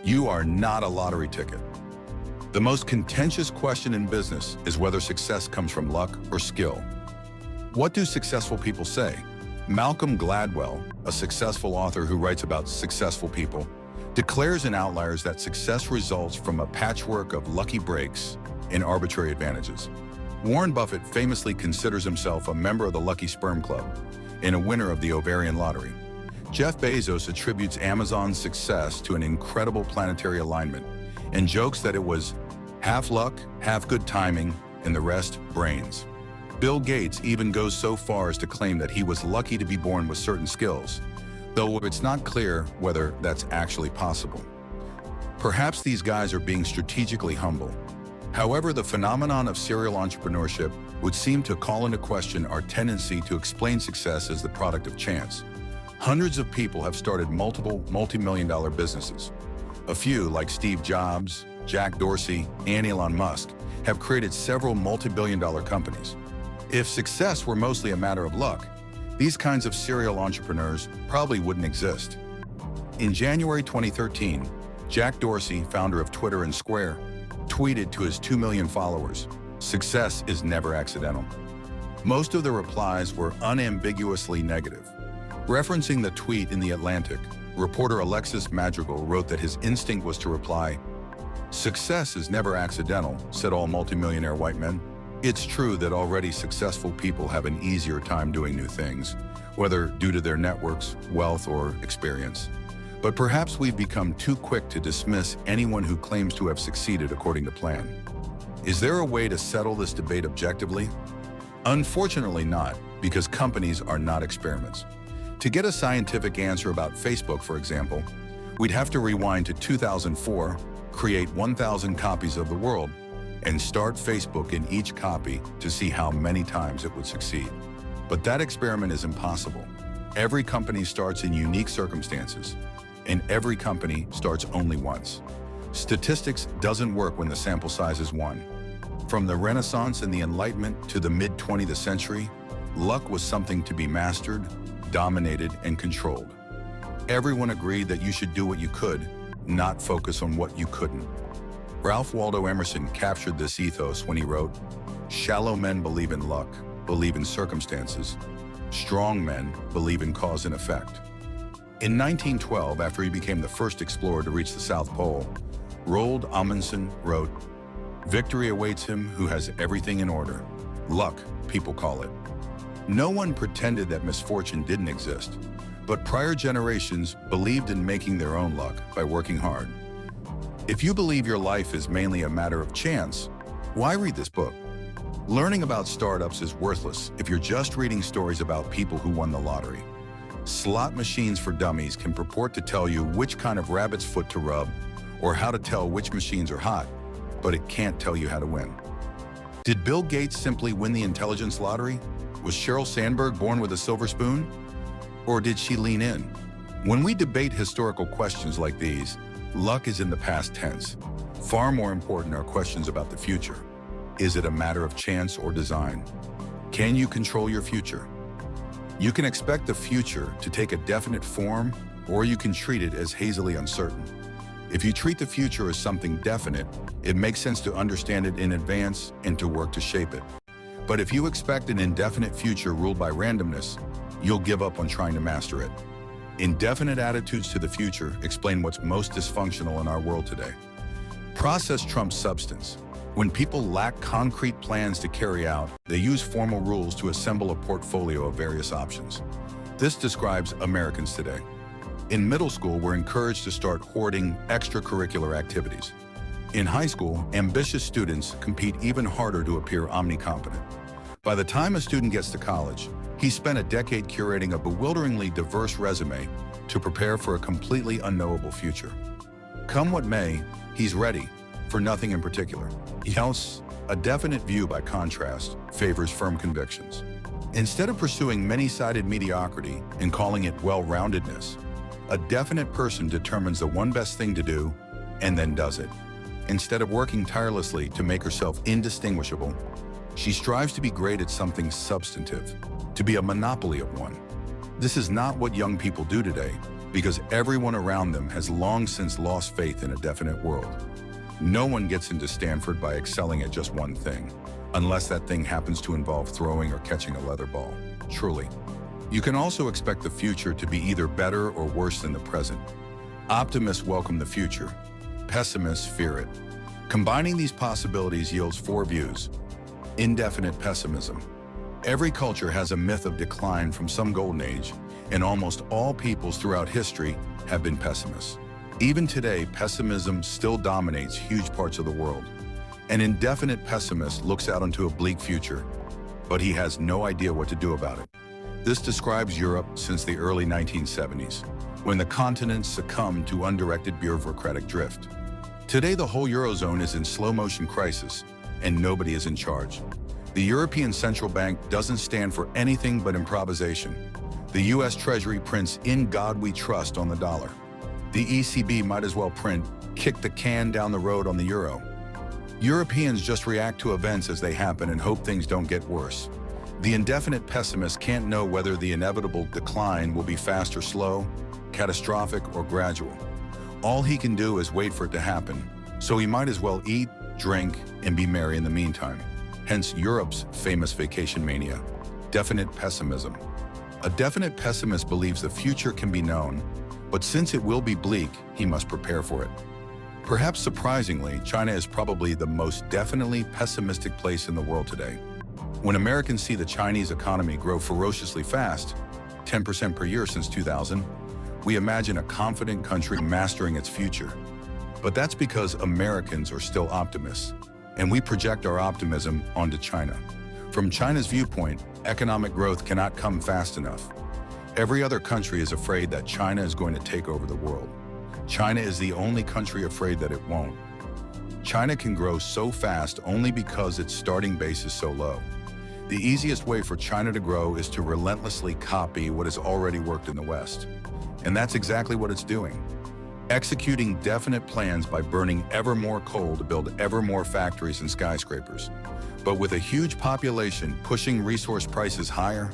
You are not a lottery ticket. The most contentious question in business is whether success comes from luck or skill. What do successful people say? Malcolm Gladwell, a successful author who writes about successful people, declares in Outliers that success results from a patchwork of lucky breaks and arbitrary advantages. Warren Buffett famously considers himself a member of the Lucky Sperm Club and a winner of the ovarian lottery. Jeff Bezos attributes Amazon's success to an incredible planetary alignment and jokes that it was half luck, half good timing, and the rest brains. Bill Gates even goes so far as to claim that he was lucky to be born with certain skills, though it's not clear whether that's actually possible. Perhaps these guys are being strategically humble. However, the phenomenon of serial entrepreneurship would seem to call into question our tendency to explain success as the product of chance. Hundreds of people have started multiple multi-million-dollar businesses. A few, like Steve Jobs, Jack Dorsey, and Elon Musk, have created several multi-billion-dollar companies. If success were mostly a matter of luck, these kinds of serial entrepreneurs probably wouldn't exist. In January 2013, Jack Dorsey, founder of Twitter and Square, tweeted to his 2 million followers, "Success is never accidental." Most of the replies were unambiguously negative. Referencing the tweet in The Atlantic, reporter Alexis Madrigal wrote that his instinct was to reply, "Success is never accidental," said all multimillionaire white men. It's true that already successful people have an easier time doing new things, whether due to their networks, wealth, or experience. But perhaps we've become too quick to dismiss anyone who claims to have succeeded according to plan. Is there a way to settle this debate objectively? Unfortunately not, because companies are not experiments. To get a scientific answer about Facebook, for example, we'd have to rewind to 2004, create 1,000 copies of the world, and start Facebook in each copy to see how many times it would succeed. But that experiment is impossible. Every company starts in unique circumstances, and every company starts only once. Statistics doesn't work when the sample size is one. From the Renaissance and the Enlightenment to the mid-20th century, luck was something to be mastered, dominated, and controlled. Everyone agreed that you should do what you could, not focus on what you couldn't. Ralph Waldo Emerson captured this ethos when he wrote, "Shallow men believe in luck, believe in circumstances. Strong men believe in cause and effect." In 1912, after he became the first explorer to reach the South Pole, Roald Amundsen wrote, "Victory awaits him who has everything in order. Luck, people call it." No one pretended that misfortune didn't exist, but prior generations believed in making their own luck by working hard. If you believe your life is mainly a matter of chance, why read this book? Learning about startups is worthless if you're just reading stories about people who won the lottery. Slot machines for dummies can purport to tell you which kind of rabbit's foot to rub or how to tell which machines are hot, but it can't tell you how to win. Did Bill Gates simply win the intelligence lottery? Was Sheryl Sandberg born with a silver spoon? Or did she lean in? When we debate historical questions like these, luck is in the past tense. Far more important are questions about the future. Is it a matter of chance or design? Can you control your future? You can expect the future to take a definite form, or you can treat it as hazily uncertain. If you treat the future as something definite, it makes sense to understand it in advance and to work to shape it. But if you expect an indefinite future ruled by randomness, you'll give up on trying to master it. Indefinite attitudes to the future explain what's most dysfunctional in our world today. Process trumps substance. When people lack concrete plans to carry out, they use formal rules to assemble a portfolio of various options. This describes Americans today. In middle school, we're encouraged to start hoarding extracurricular activities. In high school, ambitious students compete even harder to appear omnicompetent. By the time a student gets to college, he's spent a decade curating a bewilderingly diverse resume to prepare for a completely unknowable future. Come what may, he's ready for nothing in particular. Else, a definite view, by contrast, favors firm convictions. Instead of pursuing many-sided mediocrity and calling it well-roundedness, a definite person determines the one best thing to do and then does it. Instead of working tirelessly to make herself indistinguishable, she strives to be great at something substantive, to be a monopoly of one. This is not what young people do today. because everyone around them has long since lost faith in a definite world. No one gets into Stanford by excelling at just one thing, unless that thing happens to involve throwing or catching a leather ball. Truly. You can also expect the future to be either better or worse than the present. Optimists welcome the future. Pessimists fear it. Combining these possibilities yields 4 views. Indefinite pessimism. Every culture has a myth of decline from some golden age, and almost all peoples throughout history have been pessimists. Even today, pessimism still dominates huge parts of the world. An indefinite pessimist looks out into a bleak future, but he has no idea what to do about it. This describes Europe since the early 1970s, when the continent succumbed to undirected bureaucratic drift. Today, the whole Eurozone is in slow-motion crisis, and nobody is in charge. The European Central Bank doesn't stand for anything but improvisation. The U.S. Treasury prints "In God We Trust" on the dollar. The ECB might as well print "Kick the can down the road" on the euro. Europeans just react to events as they happen and hope things don't get worse. The indefinite pessimist can't know whether the inevitable decline will be fast or slow, catastrophic or gradual. All he can do is wait for it to happen, so he might as well eat, drink, and be merry in the meantime. Hence Europe's famous vacation mania, definite pessimism. A definite pessimist believes the future can be known, but since it will be bleak, he must prepare for it. Perhaps surprisingly, China is probably the most definitely pessimistic place in the world today. When Americans see the Chinese economy grow ferociously fast, 10% per year since 2000, we imagine a confident country mastering its future. But that's because Americans are still optimists, and we project our optimism onto China. From China's viewpoint, economic growth cannot come fast enough. Every other country is afraid that China is going to take over the world. China is the only country afraid that it won't. China can grow so fast only because its starting base is so low. The easiest way for China to grow is to relentlessly copy what has already worked in the West. And that's exactly what it's doing. Executing definite plans by burning ever more coal to build ever more factories and skyscrapers. But with a huge population pushing resource prices higher,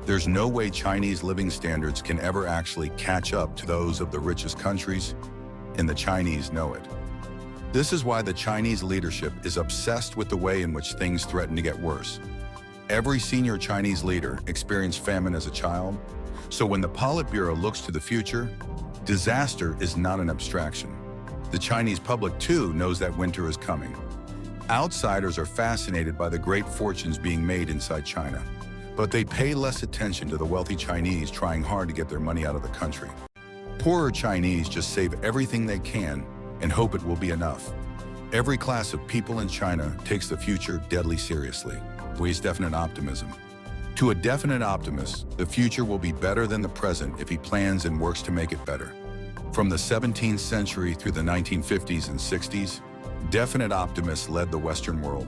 there's no way Chinese living standards can ever actually catch up to those of the richest countries, and the Chinese know it. This is why the Chinese leadership is obsessed with the way in which things threaten to get worse. Every senior Chinese leader experienced famine as a child, so when the Politburo looks to the future, disaster is not an abstraction. The Chinese public, too, knows that winter is coming. Outsiders are fascinated by the great fortunes being made inside China, but they pay less attention to the wealthy Chinese trying hard to get their money out of the country. Poorer Chinese just save everything they can and hope it will be enough. Every class of people in China takes the future deadly seriously. Weighs definite optimism. To a definite optimist, the future will be better than the present if he plans and works to make it better. From the 17th century through the 1950s and 60s, definite optimists led the Western world.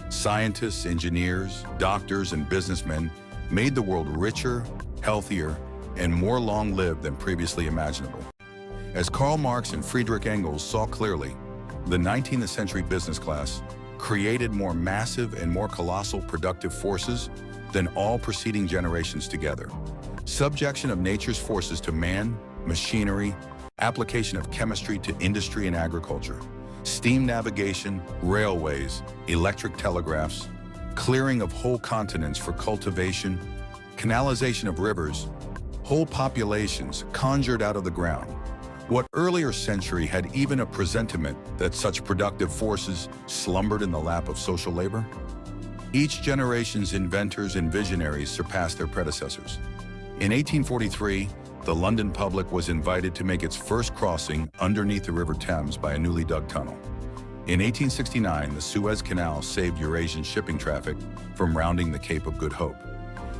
Scientists, engineers, doctors, and businessmen made the world richer, healthier, and more long-lived than previously imaginable. As Karl Marx and Friedrich Engels saw clearly, the 19th century business class created more massive and more colossal productive forces than all preceding generations together. Subjection of nature's forces to man, machinery, application of chemistry to industry and agriculture, steam navigation, railways, electric telegraphs, clearing of whole continents for cultivation, canalization of rivers, whole populations conjured out of the ground. What earlier century had even a presentiment that such productive forces slumbered in the lap of social labor? Each generation's inventors and visionaries surpassed their predecessors. In 1843, the London public was invited to make its first crossing underneath the River Thames by a newly dug tunnel. In 1869, the Suez Canal saved Eurasian shipping traffic from rounding the Cape of Good Hope.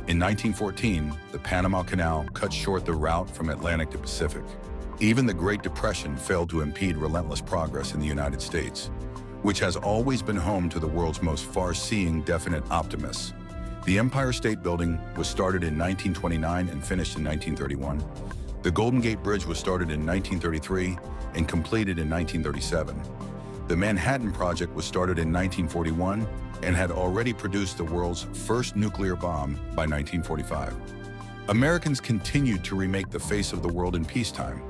In 1914, the Panama Canal cut short the route from Atlantic to Pacific. Even the Great Depression failed to impede relentless progress in the United States, which has always been home to the world's most far-seeing definite optimists. The Empire State Building was started in 1929 and finished in 1931. The Golden Gate Bridge was started in 1933 and completed in 1937. The Manhattan Project was started in 1941 and had already produced the world's first nuclear bomb by 1945. Americans continued to remake the face of the world in peacetime.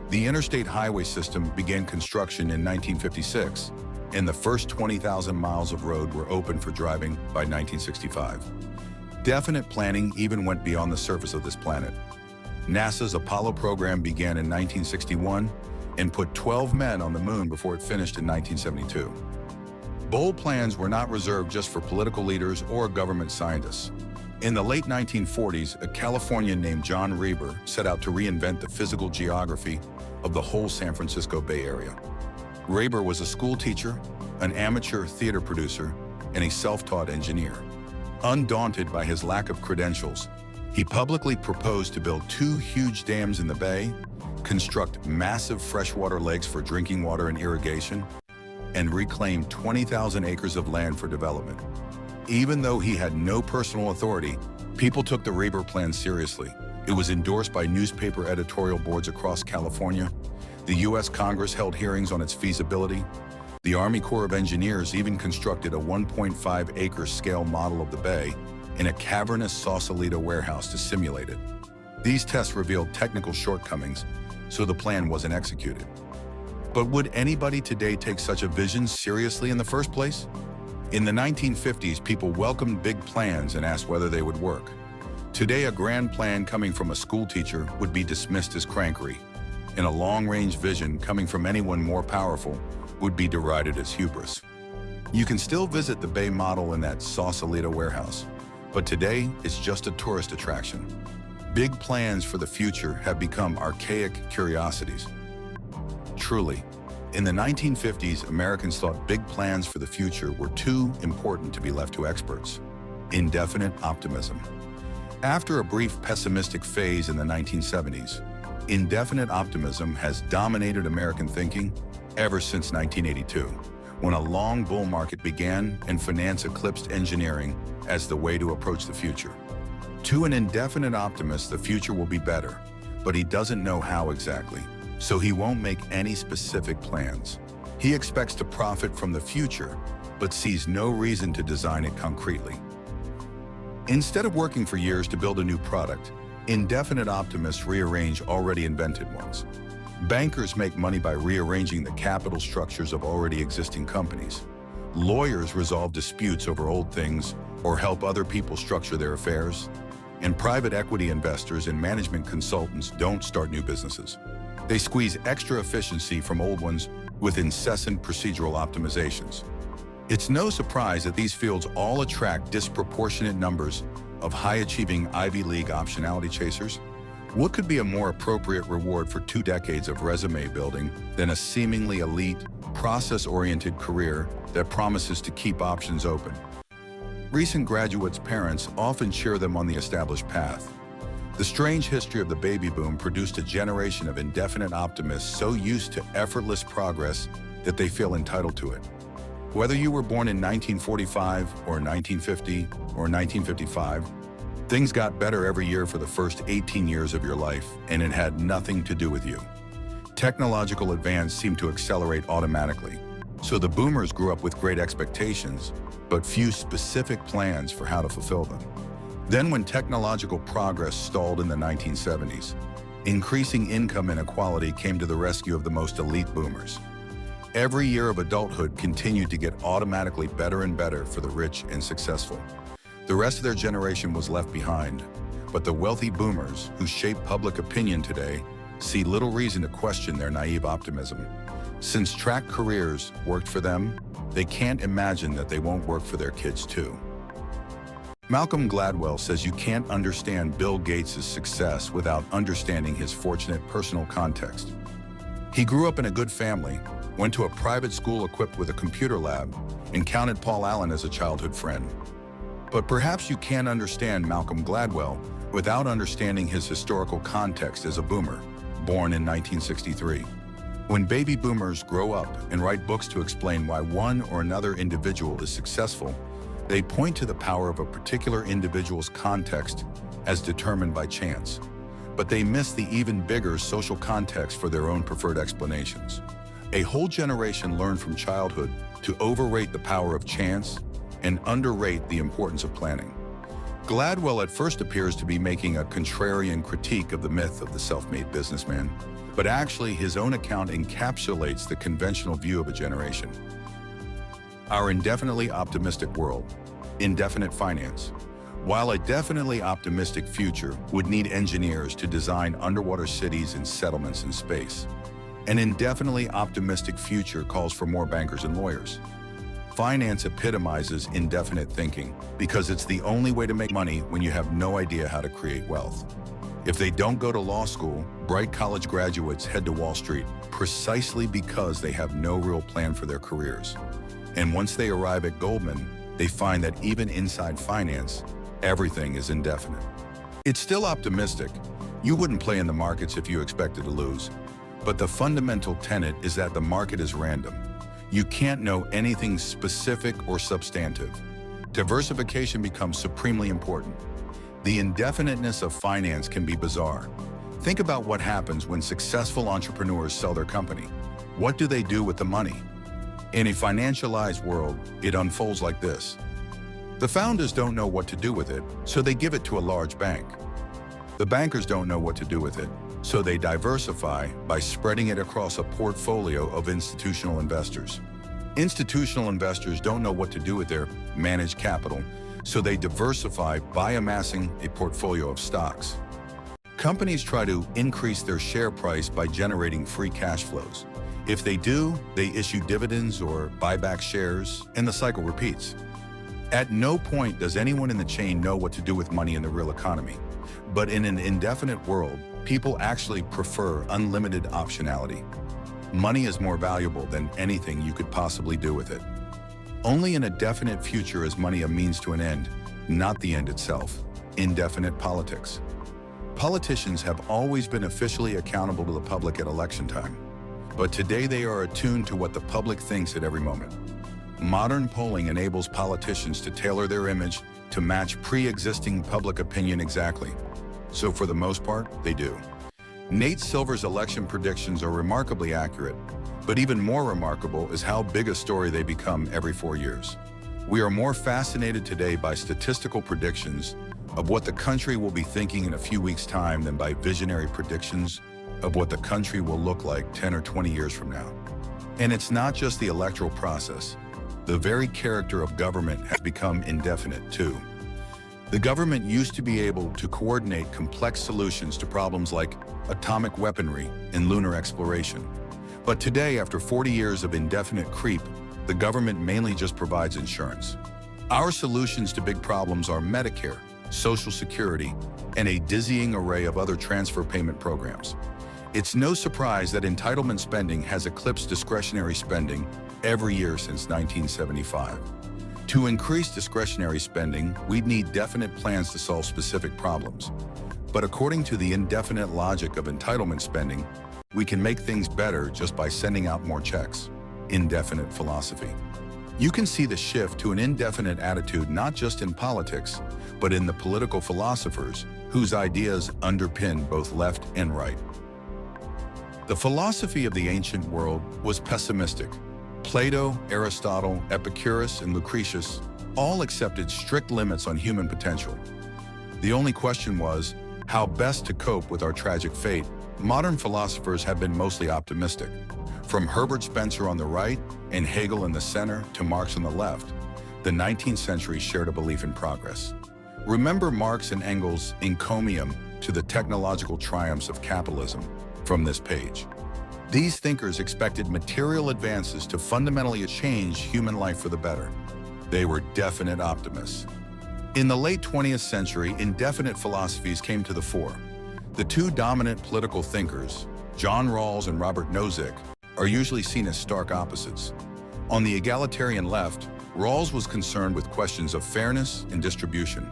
The interstate highway system began construction in 1956, and the first 20,000 miles of road were open for driving by 1965. Definite planning even went beyond the surface of this planet. NASA's Apollo program began in 1961 and put 12 men on the moon before it finished in 1972. Bold plans were not reserved just for political leaders or government scientists. In the late 1940s, a Californian named John Reber set out to reinvent the physical geography of the whole San Francisco Bay Area. Reber was a school teacher, an amateur theater producer, and a self-taught engineer. Undaunted by his lack of credentials, he publicly proposed to build 2 huge dams in the bay, construct massive freshwater lakes for drinking water and irrigation, and reclaim 20,000 acres of land for development. Even though he had no personal authority, people took the Reber plan seriously. It was endorsed by newspaper editorial boards across California. The U.S. Congress held hearings on its feasibility. The Army Corps of Engineers even constructed a 1.5-acre scale model of the bay in a cavernous Sausalito warehouse to simulate it. These tests revealed technical shortcomings, so the plan wasn't executed. But would anybody today take such a vision seriously in the first place? In the 1950s, people welcomed big plans and asked whether they would work. Today, a grand plan coming from a school teacher would be dismissed as crankery, and a long-range vision coming from anyone more powerful would be derided as hubris. You can still visit the Bay model in that Sausalito warehouse, but today it's just a tourist attraction. Big plans for the future have become archaic curiosities. Truly, in the 1950s, Americans thought big plans for the future were too important to be left to experts. Indefinite optimism. After a brief pessimistic phase in the 1970s, indefinite optimism has dominated American thinking ever since 1982, when a long bull market began and finance eclipsed engineering as the way to approach the future. To an indefinite optimist, the future will be better, but he doesn't know how exactly, so he won't make any specific plans. He expects to profit from the future, but sees no reason to design it concretely. Instead of working for years to build a new product, indefinite optimists rearrange already invented ones. Bankers make money by rearranging the capital structures of already existing companies. Lawyers resolve disputes over old things or help other people structure their affairs. And private equity investors and management consultants don't start new businesses. They squeeze extra efficiency from old ones with incessant procedural optimizations. It's no surprise that these fields all attract disproportionate numbers of high-achieving Ivy League optionality chasers. What could be a more appropriate reward for 2 decades of resume building than a seemingly elite, process-oriented career that promises to keep options open? Recent graduates' parents often cheer them on the established path. The strange history of the baby boom produced a generation of indefinite optimists so used to effortless progress that they feel entitled to it. Whether you were born in 1945 or 1950 or 1955, things got better every year for the first 18 years of your life, and it had nothing to do with you. Technological advance seemed to accelerate automatically, so the boomers grew up with great expectations, but few specific plans for how to fulfill them. Then when technological progress stalled in the 1970s, increasing income inequality came to the rescue of the most elite boomers. Every year of adulthood continued to get automatically better and better for the rich and successful. The rest of their generation was left behind, but the wealthy boomers who shape public opinion today see little reason to question their naive optimism. Since track careers worked for them, they can't imagine that they won't work for their kids too. Malcolm Gladwell says you can't understand Bill Gates' success without understanding his fortunate personal context. He grew up in a good family, went to a private school equipped with a computer lab, and counted Paul Allen as a childhood friend. But perhaps you can't understand Malcolm Gladwell without understanding his historical context as a boomer, born in 1963. When baby boomers grow up and write books to explain why one or another individual is successful, they point to the power of a particular individual's context as determined by chance. But they miss the even bigger social context for their own preferred explanations. A whole generation learned from childhood to overrate the power of chance and underrate the importance of planning. Gladwell at first appears to be making a contrarian critique of the myth of the self-made businessman, but actually his own account encapsulates the conventional view of a generation. Our indefinitely optimistic world, indefinite finance. While a definitely optimistic future would need engineers to design underwater cities and settlements in space, an indefinitely optimistic future calls for more bankers and lawyers. Finance epitomizes indefinite thinking because it's the only way to make money when you have no idea how to create wealth. If they don't go to law school, bright college graduates head to Wall Street precisely because they have no real plan for their careers. And once they arrive at Goldman, they find that even inside finance, everything is indefinite. It's still optimistic. You wouldn't play in the markets if you expected to lose. But the fundamental tenet is that the market is random. You can't know anything specific or substantive. Diversification becomes supremely important. The indefiniteness of finance can be bizarre. Think about what happens when successful entrepreneurs sell their company. What do they do with the money? In a financialized world, it unfolds like this. The founders don't know what to do with it, so they give it to a large bank. The bankers don't know what to do with it, so they diversify by spreading it across a portfolio of institutional investors. Institutional investors don't know what to do with their managed capital, so they diversify by amassing a portfolio of stocks. Companies try to increase their share price by generating free cash flows. If they do, they issue dividends or buy back shares, and the cycle repeats. At no point does anyone in the chain know what to do with money in the real economy. But in an indefinite world, people actually prefer unlimited optionality. Money is more valuable than anything you could possibly do with it. Only in a definite future is money a means to an end, not the end itself. Indefinite politics. Politicians have always been officially accountable to the public at election time. But today they are attuned to what the public thinks at every moment. Modern polling enables politicians to tailor their image to match pre-existing public opinion exactly. So for the most part, they do. Nate Silver's election predictions are remarkably accurate, but even more remarkable is how big a story they become every 4 years. We are more fascinated today by statistical predictions of what the country will be thinking in a few weeks' time than by visionary predictions of what the country will look like 10 or 20 years from now. And it's not just the electoral process. The very character of government has become indefinite too. The government used to be able to coordinate complex solutions to problems like atomic weaponry and lunar exploration. But today, after 40 years of indefinite creep, the government mainly just provides insurance. Our solutions to big problems are Medicare, Social Security, and a dizzying array of other transfer payment programs. It's no surprise that entitlement spending has eclipsed discretionary spending every year since 1975. To increase discretionary spending, we'd need definite plans to solve specific problems. But according to the indefinite logic of entitlement spending, we can make things better just by sending out more checks. Indefinite philosophy. You can see the shift to an indefinite attitude not just in politics, but in the political philosophers whose ideas underpin both left and right. The philosophy of the ancient world was pessimistic. Plato, Aristotle, Epicurus, and Lucretius all accepted strict limits on human potential. The only question was how best to cope with our tragic fate. Modern philosophers have been mostly optimistic. From Herbert Spencer on the right and Hegel in the center to Marx on the left, the 19th century shared a belief in progress. Remember Marx and Engels' encomium to the technological triumphs of capitalism from this page. These thinkers expected material advances to fundamentally change human life for the better. They were definite optimists. In the late 20th century, indefinite philosophies came to the fore. The two dominant political thinkers, John Rawls and Robert Nozick, are usually seen as stark opposites. On the egalitarian left, Rawls was concerned with questions of fairness and distribution.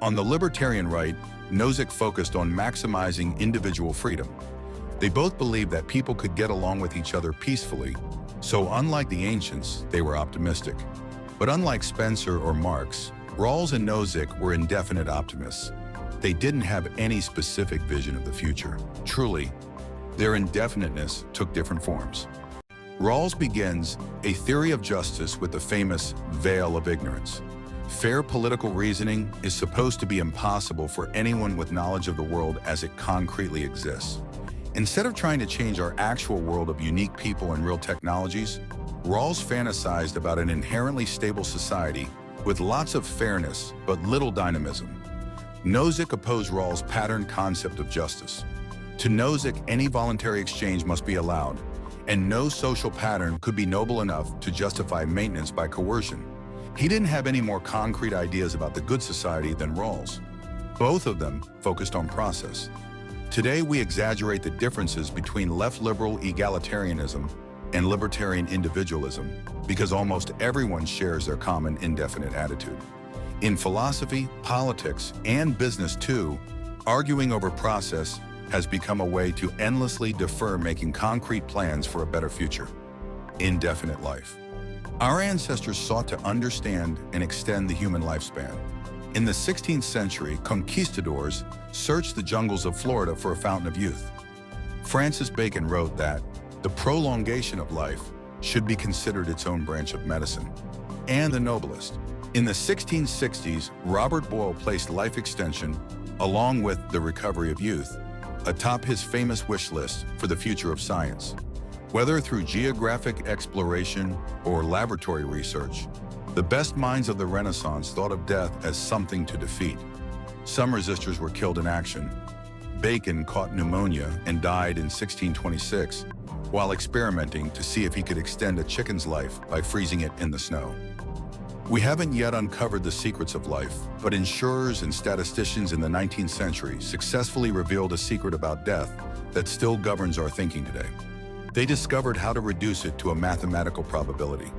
On the libertarian right, Nozick focused on maximizing individual freedom. They both believed that people could get along with each other peacefully, so unlike the ancients, they were optimistic. But unlike Spencer or Marx, Rawls and Nozick were indefinite optimists. They didn't have any specific vision of the future. Truly, their indefiniteness took different forms. Rawls begins a theory of justice with the famous veil of ignorance. Fair political reasoning is supposed to be impossible for anyone with knowledge of the world as it concretely exists. Instead of trying to change our actual world of unique people and real technologies, Rawls fantasized about an inherently stable society with lots of fairness but little dynamism. Nozick opposed Rawls' pattern concept of justice. To Nozick, any voluntary exchange must be allowed, and no social pattern could be noble enough to justify maintenance by coercion. He didn't have any more concrete ideas about the good society than Rawls. Both of them focused on process. Today, we exaggerate the differences between left-liberal egalitarianism and libertarian individualism because almost everyone shares their common indefinite attitude. In philosophy, politics, and business too, arguing over process has become a way to endlessly defer making concrete plans for a better future. Indefinite life. Our ancestors sought to understand and extend the human lifespan. In the 16th century, conquistadors searched the jungles of Florida for a fountain of youth. Francis Bacon wrote that the prolongation of life should be considered its own branch of medicine, and the noblest. In the 1660s, Robert Boyle placed life extension, along with the recovery of youth, atop his famous wish list for the future of science. Whether through geographic exploration or laboratory research, the best minds of the Renaissance thought of death as something to defeat. Some resistors were killed in action. Bacon caught pneumonia and died in 1626 while experimenting to see if he could extend a chicken's life by freezing it in the snow. We haven't yet uncovered the secrets of life, but insurers and statisticians in the 19th century successfully revealed a secret about death that still governs our thinking today. They discovered how to reduce it to a mathematical probability.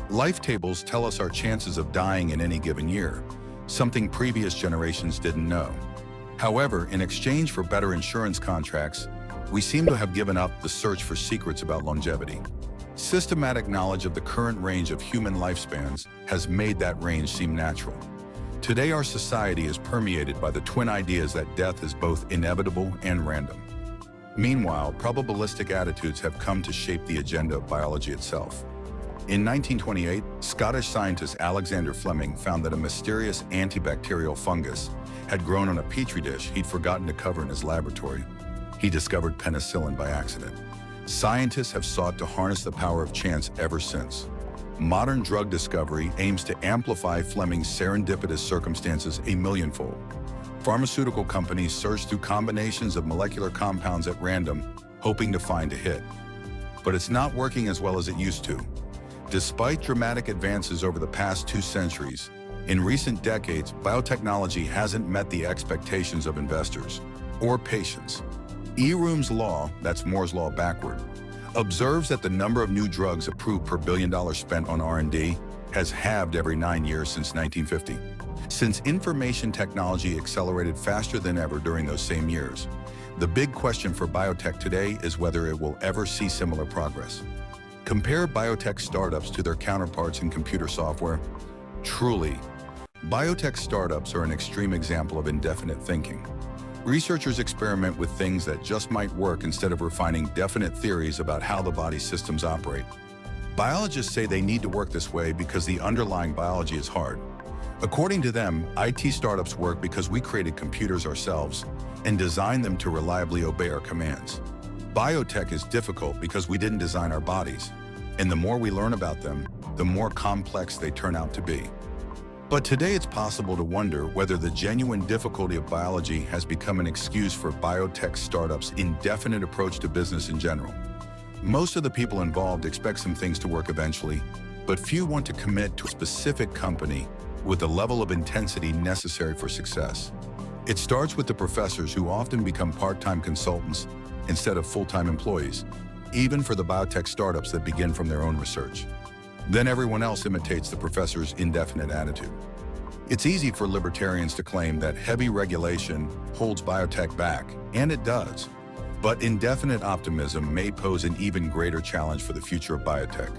Life tables tell us our chances of dying in any given year, something previous generations didn't know. However, in exchange for better insurance contracts, we seem to have given up the search for secrets about longevity. Systematic knowledge of the current range of human lifespans has made that range seem natural. Today, our society is permeated by the twin ideas that death is both inevitable and random. Meanwhile, probabilistic attitudes have come to shape the agenda of biology itself. In 1928, Scottish scientist Alexander Fleming found that a mysterious antibacterial fungus had grown on a petri dish he'd forgotten to cover in his laboratory. He discovered penicillin by accident. Scientists have sought to harness the power of chance ever since. Modern drug discovery aims to amplify Fleming's serendipitous circumstances a millionfold. Pharmaceutical companies search through combinations of molecular compounds at random, hoping to find a hit. But it's not working as well as it used to. Despite dramatic advances over the past 2 centuries, in recent decades, biotechnology hasn't met the expectations of investors or patients. Eroom's law, that's Moore's law backward, observes that the number of new drugs approved per $1 billion spent on R&D has halved every 9 years since 1950. Since information technology accelerated faster than ever during those same years, the big question for biotech today is whether it will ever see similar progress. Compare biotech startups to their counterparts in computer software. Truly, biotech startups are an extreme example of indefinite thinking. Researchers experiment with things that just might work instead of refining definite theories about how the body's systems operate. Biologists say they need to work this way because the underlying biology is hard. According to them, IT startups work because we created computers ourselves and designed them to reliably obey our commands. Biotech is difficult because we didn't design our bodies, and the more we learn about them, the more complex they turn out to be. But today it's possible to wonder whether the genuine difficulty of biology has become an excuse for biotech startups' indefinite approach to business in general. Most of the people involved expect some things to work eventually, but few want to commit to a specific company with the level of intensity necessary for success. It starts with the professors who often become part-time consultants instead of full-time employees, even for the biotech startups that begin from their own research. Then everyone else imitates the professor's indefinite attitude. It's easy for libertarians to claim that heavy regulation holds biotech back, and it does. But indefinite optimism may pose an even greater challenge for the future of biotech.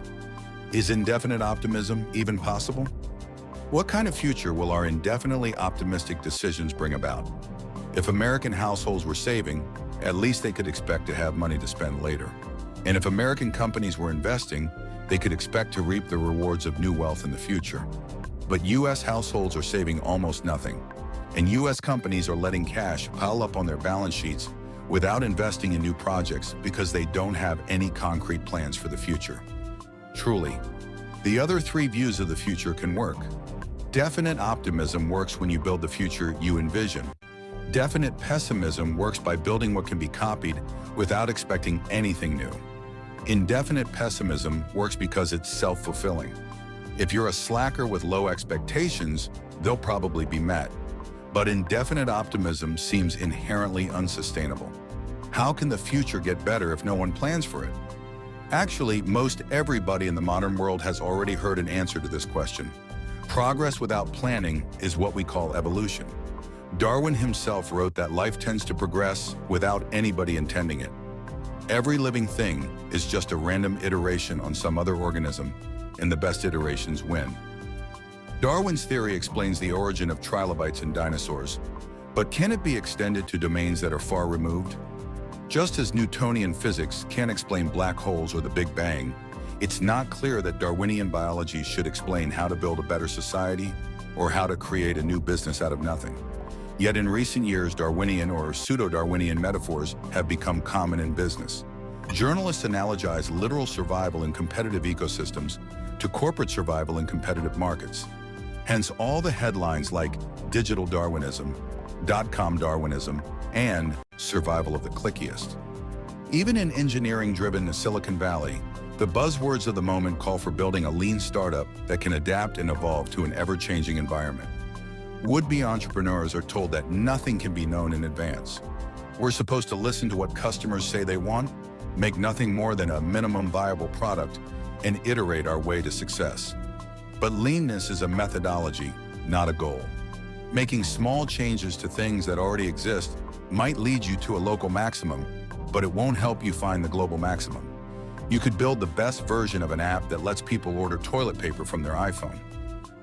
Is indefinite optimism even possible? What kind of future will our indefinitely optimistic decisions bring about? If American households were saving, at least they could expect to have money to spend later. And if American companies were investing, they could expect to reap the rewards of new wealth in the future. But U.S. households are saving almost nothing, and U.S. companies are letting cash pile up on their balance sheets without investing in new projects because they don't have any concrete plans for the future. Truly, the other three views of the future can work. Definite optimism works when you build the future you envision. Definite pessimism works by building what can be copied without expecting anything new. Indefinite pessimism works because it's self-fulfilling. If you're a slacker with low expectations, they'll probably be met. But indefinite optimism seems inherently unsustainable. How can the future get better if no one plans for it? Actually, most everybody in the modern world has already heard an answer to this question. Progress without planning is what we call evolution. Darwin himself wrote that life tends to progress without anybody intending it. Every living thing is just a random iteration on some other organism, and the best iterations win. Darwin's theory explains the origin of trilobites and dinosaurs, but can it be extended to domains that are far removed? Just as Newtonian physics can't explain black holes or the Big Bang, it's not clear that Darwinian biology should explain how to build a better society or how to create a new business out of nothing. Yet in recent years, Darwinian or pseudo-Darwinian metaphors have become common in business. Journalists analogize literal survival in competitive ecosystems to corporate survival in competitive markets. Hence all the headlines like digital Darwinism, dot-com Darwinism, and survival of the clickiest. Even in engineering-driven Silicon Valley, the buzzwords of the moment call for building a lean startup that can adapt and evolve to an ever-changing environment. Would-be entrepreneurs are told that nothing can be known in advance. We're supposed to listen to what customers say they want, make nothing more than a minimum viable product, and iterate our way to success. But leanness is a methodology, not a goal. Making small changes to things that already exist might lead you to a local maximum, but it won't help you find the global maximum. You could build the best version of an app that lets people order toilet paper from their iPhone.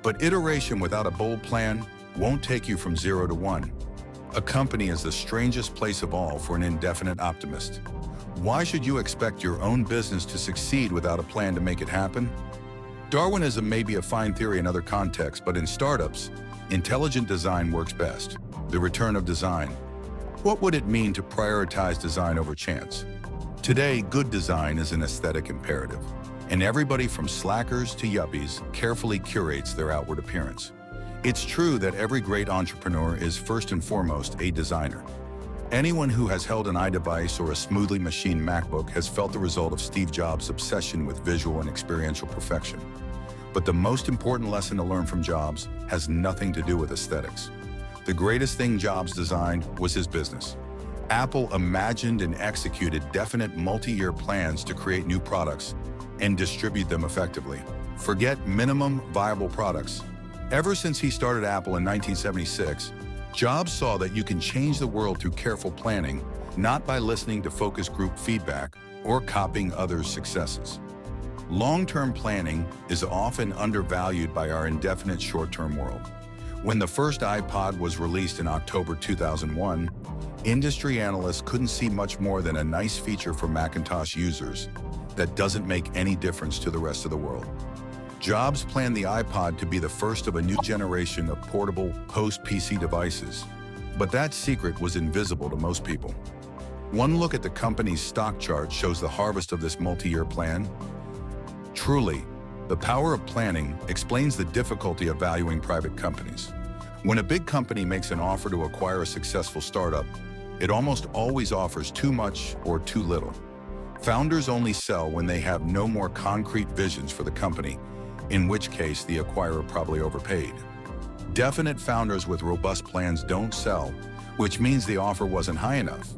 But iteration without a bold plan won't take you from 0 to 1. A company is the strangest place of all for an indefinite optimist. Why should you expect your own business to succeed without a plan to make it happen? Darwinism may be a fine theory in other contexts, but in startups, intelligent design works best. The return of design. What would it mean to prioritize design over chance? Today, good design is an aesthetic imperative, and everybody from slackers to yuppies carefully curates their outward appearance. It's true that every great entrepreneur is first and foremost a designer. Anyone who has held an iDevice or a smoothly machined MacBook has felt the result of Steve Jobs' obsession with visual and experiential perfection. But the most important lesson to learn from Jobs has nothing to do with aesthetics. The greatest thing Jobs designed was his business. Apple imagined and executed definite multi-year plans to create new products and distribute them effectively. Forget minimum viable products. Ever since he started Apple in 1976, Jobs saw that you can change the world through careful planning, not by listening to focus group feedback or copying others' successes. Long-term planning is often undervalued by our indefinite short-term world. When the first iPod was released in October 2001, industry analysts couldn't see much more than a nice feature for Macintosh users that doesn't make any difference to the rest of the world. Jobs planned the iPod to be the first of a new generation of portable post-PC devices, but that secret was invisible to most people. One look at the company's stock chart shows the harvest of this multi-year plan. Truly, the power of planning explains the difficulty of valuing private companies. When a big company makes an offer to acquire a successful startup, it almost always offers too much or too little. Founders only sell when they have no more concrete visions for the company, in which case the acquirer probably overpaid. Definite founders with robust plans don't sell, which means the offer wasn't high enough.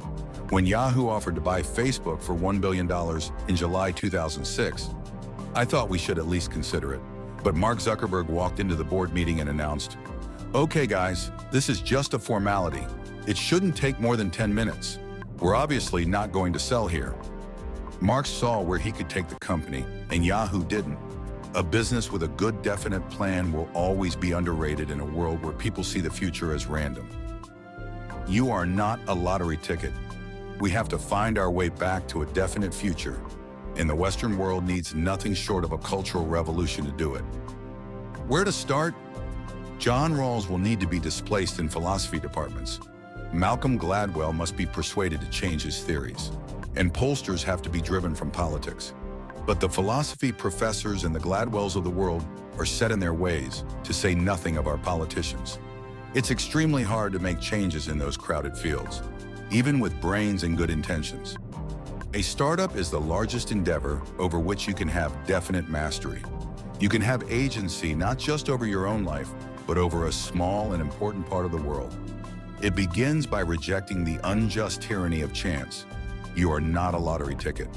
When Yahoo offered to buy Facebook for $1 billion in July 2006, I thought we should at least consider it. But Mark Zuckerberg walked into the board meeting and announced, "Okay guys, this is just a formality. It shouldn't take more than 10 minutes. We're obviously not going to sell here." Mark saw where he could take the company, and Yahoo didn't. A business with a good definite plan will always be underrated in a world where people see the future as random. You are not a lottery ticket. We have to find our way back to a definite future, and the Western world needs nothing short of a cultural revolution to do it. Where to start? John Rawls will need to be displaced in philosophy departments. Malcolm Gladwell must be persuaded to change his theories. And pollsters have to be driven from politics. But the philosophy professors and the Gladwells of the world are set in their ways, to say nothing of our politicians. It's extremely hard to make changes in those crowded fields, even with brains and good intentions. A startup is the largest endeavor over which you can have definite mastery. You can have agency not just over your own life, but over a small and important part of the world. It begins by rejecting the unjust tyranny of chance. You are not a lottery ticket.